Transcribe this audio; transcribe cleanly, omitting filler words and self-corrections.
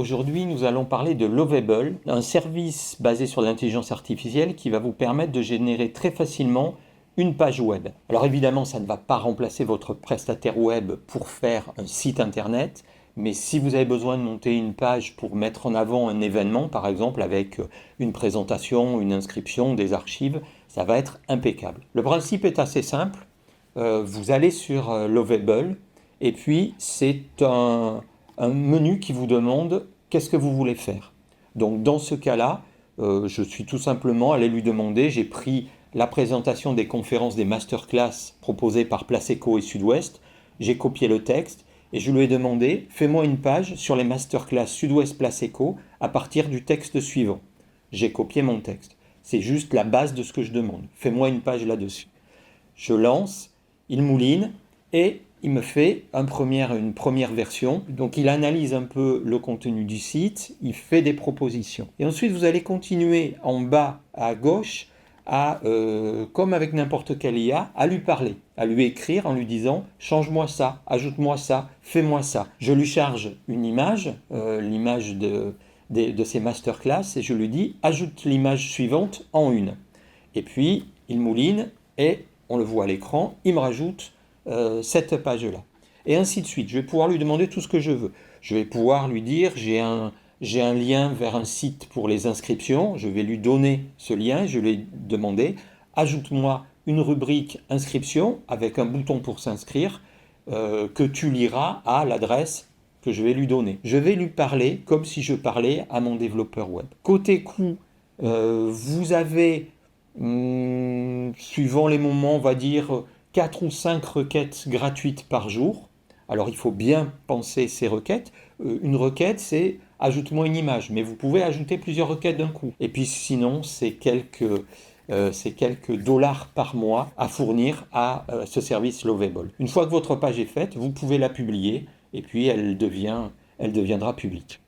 Aujourd'hui, nous allons parler de Lovable, un service basé sur l'intelligence artificielle qui va vous permettre de générer très facilement une page web. Alors évidemment, ça ne va pas remplacer votre prestataire web pour faire un site internet, mais si vous avez besoin de monter une page pour mettre en avant un événement, par exemple avec une présentation, une inscription, des archives, ça va être impeccable. Le principe est assez simple. Vous allez sur Lovable et puis c'est un menu qui vous demande qu'est-ce que vous voulez faire. Donc dans ce cas-là, je suis tout simplement allé lui demander, j'ai pris la présentation des conférences des masterclass proposées par Placeco et Sud-Ouest, j'ai copié le texte et je lui ai demandé, fais-moi une page sur les masterclass Sud-Ouest Placeco à partir du texte suivant. J'ai copié mon texte. C'est juste la base de ce que je demande. Fais-moi une page là-dessus. Je lance, il mouline et il me fait une première version. Donc il analyse un peu le contenu du site, il fait des propositions. Et ensuite vous allez continuer en bas à gauche comme avec n'importe quelle IA, à lui parler, à lui écrire en lui disant change-moi ça, ajoute-moi ça, fais-moi ça. Je lui charge une image, l'image de ces masterclass, et je lui dis ajoute l'image suivante en une. Et puis il mouline et on le voit à l'écran, il me rajoute cette page-là. Et ainsi de suite. Je vais pouvoir lui demander tout ce que je veux. Je vais pouvoir lui dire, j'ai un lien vers un site pour les inscriptions. Je vais lui donner ce lien. Je vais lui demander, ajoute-moi une rubrique inscription avec un bouton pour s'inscrire que tu liras à l'adresse que je vais lui donner. Je vais lui parler comme si je parlais à mon développeur web. Côté coût, vous avez, suivant les moments, on va dire 4 ou 5 requêtes gratuites par jour. Alors il faut bien penser ces requêtes. Une requête, c'est ajoute-moi une image, mais vous pouvez ajouter plusieurs requêtes d'un coup. Et puis sinon, c'est quelques dollars par mois à fournir à ce service Lovable. Une fois que votre page est faite, vous pouvez la publier et puis elle deviendra publique.